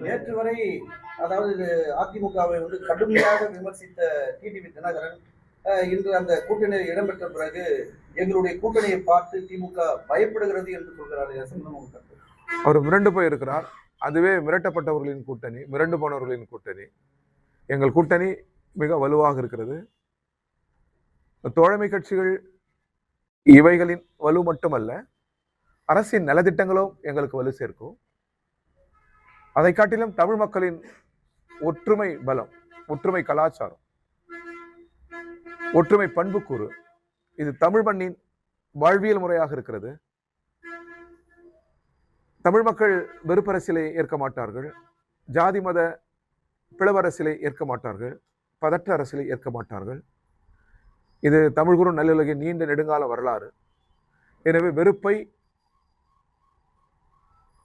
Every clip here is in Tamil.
நேற்று வரை அதாவது அதிமுகவை வந்து கடுமையாக விமர்சித்த டிடிவி தினகரன் இன்று அந்த கூட்டணியில் இடம்பெற்ற பிறகு எங்களுடைய கூட்டணியை பார்த்து திமுக பயப்படுகிறது என்று சொல்கிறார். அவர் மிரண்டு போயிருக்கிறார். அதுவே மிரட்டப்பட்டவர்களின் கூட்டணி, மிரண்டு போனவர்களின் கூட்டணி. எங்கள் கூட்டணி மிக வலுவாக இருக்கிறது. தோழமை கட்சிகள் இவைகளின் வலு மட்டுமல்ல, அரசின் நலத்திட்டங்களும் எங்களுக்கு வலு சேர்க்கும். அதை காட்டிலும் தமிழ் மக்களின் ஒற்றுமை பலம், ஒற்றுமை கலாச்சாரம், ஒற்றுமை பண்புக்கூறு, இது தமிழ் மண்ணின் வாழ்வியல் முறையாக இருக்கிறது. தமிழ் மக்கள் வெறுப்பரசியலை ஏற்க மாட்டார்கள், ஜாதி மத பிளவரசியலை ஏற்க மாட்டார்கள், பதற்ற அரசியலை ஏற்க மாட்டார்கள். இது தமிழ் குரு நல்லுலகின் நீண்ட நெடுங்கால வரலாறு. எனவே வெறுப்பை,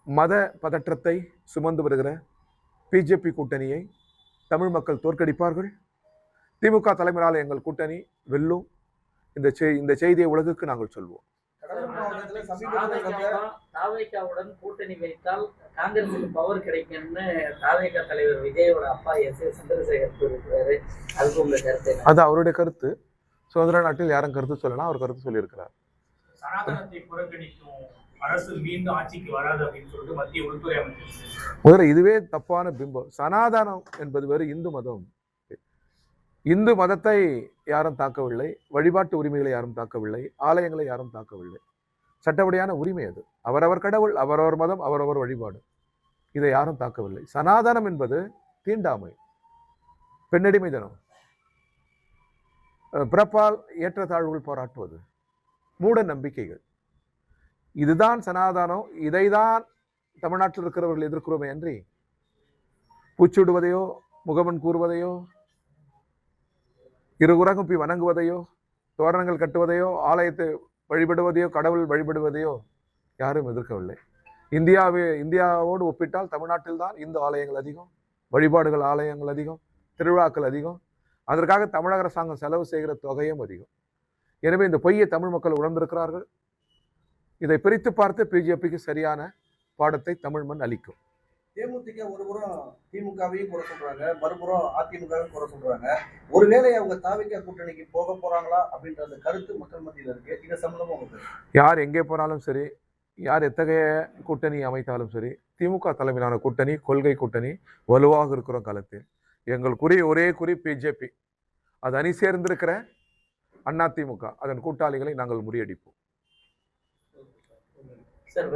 மத பதற்றத்தை சுமந்து வருகிற பிஜேபி கூட்டணியை தமிழ் மக்கள் தோற்கடிப்பார்கள். திமுக தலைமையிலான எங்கள் கூட்டணி வெல்லும். இந்த செய்தியை உலகுக்கு நாங்கள் சொல்வோம். கூட்டணி வைத்தால் காங்கிரசுக்கு பவர் கிடைக்கும்னு தாவேகா தலைவர் விஜயோட அப்பா எஸ் சந்திரசேகர் கூறியிருக்கிறாரு. அதுக்கு உங்க கருத்து? அது அவருடைய கருத்து. சுதந்திர நாட்டில் யாரும் கருத்து சொல்லலாம், அவர் கருத்து சொல்லியிருக்கிறார். சனாதனத்தை புறக்கணிக்கும் அரசு மீண்டும் ஆட்சிக்கு வராது அப்படின்னு சொல்லிட்டு மத்திய உள்துறை அமைச்சர். முதல்ல இதுவே தப்பான பிம்பம். சனாதனம் என்பது வேறு, இந்து மதம். இந்து மதத்தை யாரும் தாக்கவில்லை, வழிபாட்டு உரிமைகளை யாரும் தாக்கவில்லை, ஆலயங்களை யாரும் தாக்கவில்லை. சட்டப்படியான உரிமை அது. அவரவர் கடவுள், அவரவர் மதம், அவரவர் வழிபாடு, இதை யாரும் தாக்கவில்லை. சனாதனம் என்பது தீண்டாமை, பெண்ணடிமைதனம், பிறப்பால் ஏற்றத்தாழ்வுகள் பாராட்டுவது, மூட நம்பிக்கைகள், இதுதான் சனாதனம். இதைதான் தமிழ்நாட்டில் இருக்கிறவர்கள் எதிர்க்கிறோமே அன்றி பூச்சுடுவதையோ, முகமன் கூறுவதையோ, இருகுறகுப்பி வணங்குவதையோ, தோரணங்கள் கட்டுவதையோ, ஆலயத்தை வழிபடுவதையோ, கடவுள் வழிபடுவதையோ யாரும் எதிர்க்கவில்லை. இந்தியாவோடு ஒப்பிட்டால் தமிழ்நாட்டில் தான் இந்து ஆலயங்கள் அதிகம், வழிபாடுகள் ஆலயங்கள் அதிகம், திருவிழாக்கள் அதிகம். அதற்காக தமிழக அரசாங்கம் செலவு செய்கிற தொகையும் அதிகம். எனவே இந்த பொய்யை தமிழ் மக்கள் உணர்ந்திருக்கிறார்கள். இதை பிரித்து பார்த்து பிஜேபிக்கு சரியான பாடத்தை தமிழ் மண் அளிக்கும். தேமுதிக ஒருபுறம் திமுகவையும் குறை சொல்றாங்க, மறுபுறம் அதிமுகவையும் குறை சொல்றாங்க. ஒருவேளை அவங்க தாவேகா கூட்டணிக்கு போக போறாங்களா அப்படின்ற அந்த கருத்து மக்கள் மத்தியில் இருக்கு. இதை சம்பந்தமா உங்களுக்கு யார் எங்கே போனாலும் சரி, யார் எத்தகைய கூட்டணி அமைத்தாலும் சரி, திமுக தலைமையிலான கூட்டணி கொள்கை கூட்டணி வலுவாக இருக்கிற காலத்தில் எங்கள் ஒரே குறி பிஜேபி. அது அணி சேர்ந்திருக்கிற அதிமுக, அதன் கூட்டாளிகளை நாங்கள் முறியடிப்போம். சார்,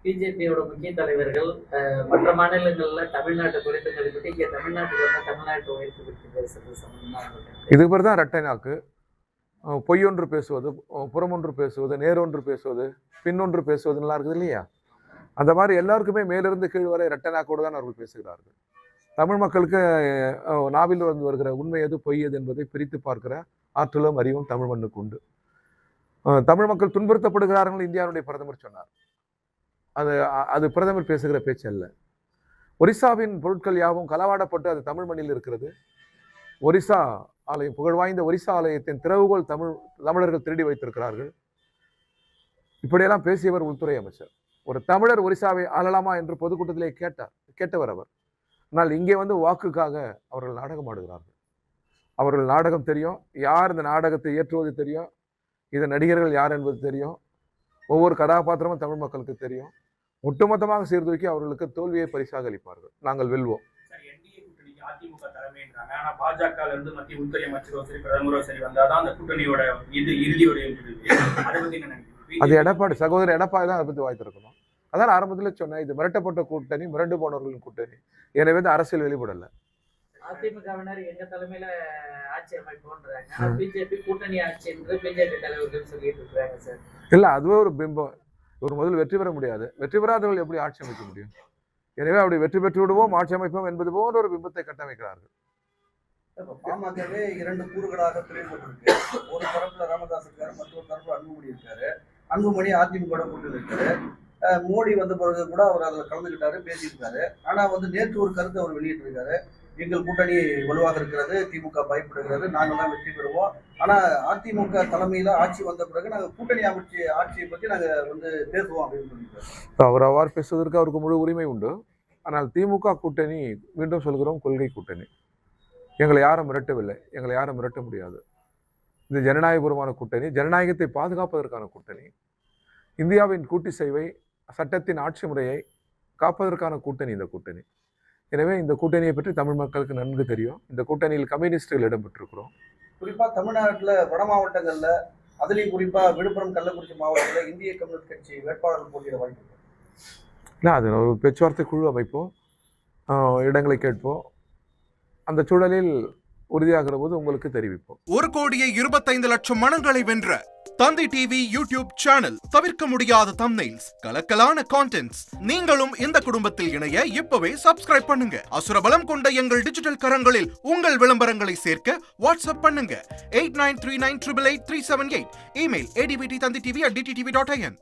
பிஜேபியோட முக்கிய தலைவர்கள் மற்ற மாநிலங்கள்ல தமிழ்நாட்டை குறித்து மதிப்பிட்டு இங்கே தமிழ்நாட்டுக்கு வந்து தமிழ்நாட்டை உயர்த்தி பற்றி பேசுறது சம்பந்தமாக இது மாதிரி தான் இரட்டை நாக்கு. பொய்யொன்று பேசுவது, புறமொன்று பேசுவது, நேரொன்று பேசுவது, பின்னொன்று பேசுவதுலாம் இருக்குது இல்லையா? அந்த மாதிரி எல்லாருக்குமே மேலிருந்து கீழ் வரை இரட்டை நாக்கோடு தான் அவர்கள் பேசுகிறார்கள். தமிழ் மக்களுக்கு நாவில் வந்து வருகிற உண்மை எது பொய் எது என்பதை பிரித்து பார்க்கிற ஆற்றலும் அறிவும் தமிழ் மண்ணுக்கு உண்டு. தமிழ் மக்கள் துன்புறுத்தப்படுகிறார்கள் இந்தியாவுடைய பிரதமர் சொன்னார். அது பிரதமர் பேசுகிற பேச்சு அல்ல. ஒரிசாவின் பொருட்கள் யாவும் களவாடப்பட்டு அது தமிழ் மண்ணில் இருக்கிறது. ஒரிசா ஆலயம், புகழ்வாய்ந்த ஒரிசா ஆலயத்தின் திறவுகோல் தமிழர்கள் திருடி வைத்திருக்கிறார்கள். இப்படியெல்லாம் பேசியவர் உள்துறை அமைச்சர். ஒரு தமிழர் ஒரிசாவை ஆளலாமா என்று பொதுக்கூட்டத்திலே கேட்டவர் அவர். ஆனால் இங்கே வந்து வாக்குக்காக அவர்கள் நாடகம் ஆடுகிறார்கள். அவர்கள் நாடகம் தெரியும், யார் இந்த நாடகத்தை ஏற்றுவது தெரியும், இதன் நடிகர்கள் யார் என்பது தெரியும், ஒவ்வொரு கதாபாத்திரமும் தமிழ் மக்களுக்கு தெரியும். ஒட்டுமொத்தமாக சீர்தூக்கி அவர்களுக்கு தோல்வியை பரிசாக அளிப்பார்கள். நாங்கள் வெல்வோம். அதிமுக தலைமைன்றாங்க, ஆனா பாஜக இருந்து மத்திய உள்துறை அமைச்சரோ சரி, பிரதமரோ சரி வந்தாதான் அந்த கூட்டணியோட இறுதியோட அதை பத்தி என்ன நினைக்கிறீங்க? அது எடப்பாடி, சகோதரர் எடப்பாடி தான் அதை பத்தி வாய்த்திருக்கணும். அதான் ஆரம்பத்தில் சொன்னேன், இது மிரட்டப்பட்ட கூட்டணி, மிரண்டு போனவர்களின் கூட்டணி. எனவே அரசியல் வெளிப்படல. அதிமுகவினர் எங்க தலைமையில ஆட்சி அமைப்போன்றாங்க, பிஜேபி கூட்டணி ஆட்சி என்று பிஜேபி தலைவர்கள் சொல்லிட்டு இருக்காங்க சார். இல்ல, அதுவே ஒரு பிம்பம். ஒரு முதல் வெற்றி பெற முடியாது, வெற்றி பெறாதவர்கள் எப்படி ஆட்சி அமைக்க முடியும்? எனவே அப்படி வெற்றி பெற்று விடுவோம், ஆட்சி அமைப்போம் என்பது போன்ற ஒரு பிம்பத்தை கட்டமைக்கிறார்கள். பாமகவே இரண்டு கூறுகளாக பிரிவுபட்டிருக்கு. ஒரு தரப்புல ராமதாஸ் இருக்காரு, மற்றொரு தரப்புல அன்புமணி இருக்காரு. அன்புமணி அதிமுக கூட்டணி இருக்காரு. மோடி வந்த பிறகு கூட அவர் அதில் கலந்துக்கிட்டாரு, பேசியிருக்காரு. ஆனா வந்து நேற்று ஒரு கருத்தை அவர் வெளியிட்டிருக்காரு. எங்கள் கூட்டணி வலுவாக இருக்கிறது, திமுக பயப்படுகிறது, நாங்கள் தான் வெற்றி பெறுவோம். ஆனா அதிமுக தலைமையில ஆட்சி வந்த பிறகு நாங்கள் கூட்டணி ஆட்சியை பற்றி நாங்கள் வந்து பேசுவோம் அப்படின்னு சொல்லியிருக்காரு. அவர் அவ்வாறு பேசுவதற்கு அவருக்கு முழு உரிமை உண்டு. ஆனால் திமுக கூட்டணி மீண்டும் சொல்கிறோம் கொள்கை கூட்டணி. எங்களை யாரும் மிரட்டவில்லை, எங்களை யாரும் மிரட்ட முடியாது. இது ஜனநாயகபூர்வமான கூட்டணி, ஜனநாயகத்தை பாதுகாப்பதற்கான கூட்டணி, இந்தியாவின் கூட்டு சேவை சட்டத்தின் ஆட்சி முறையை காப்பதற்கான கூட்டணி இந்த கூட்டணி. எனவே இந்த கூட்டணியை பற்றி தமிழ் மக்களுக்கு நன்கு தெரியும். இந்த கூட்டணியில் கம்யூனிஸ்டுகள் இடம்பெற்றிருக்கிறோம். குறிப்பா தமிழ்நாட்டுல வட மாவட்டங்கள்ல, அதுலயும் குறிப்பா விழுப்புரம், கள்ளக்குறிச்சி மாவட்டத்துல இந்திய கம்யூனிஸ்ட் கட்சி வேட்பாளர்கள் போட்டியிட வாய்ப்பு இருக்கு. இல்லை, அது ஒரு பேச்சுவார்த்தை குழு அமைப்போம், இடங்களை கேட்போம். அந்த சூழலில் உறுதியாகிற போது உங்களுக்கு தெரிவிப்போம். 1,25,00,000 மனங்களை வென்ற தந்தி டிவி யூடியூப் சேனல். தவிர்க்க முடியாத தம்ப்நெயில்ஸ், கலக்கலான கான்டென்ட்ஸ். நீங்களும் இந்த குடும்பத்தில் இணைய இப்பவே சப்ஸ்கிரைப் பண்ணுங்க. அசுரபலம் கொண்ட எங்கள் டிஜிட்டல் கரங்களில் உங்கள் விளம்பரங்களை சேர்க்க வாட்ஸ்அப் பண்ணுங்க. 8939888378. Email advtthanditv@dttv.in.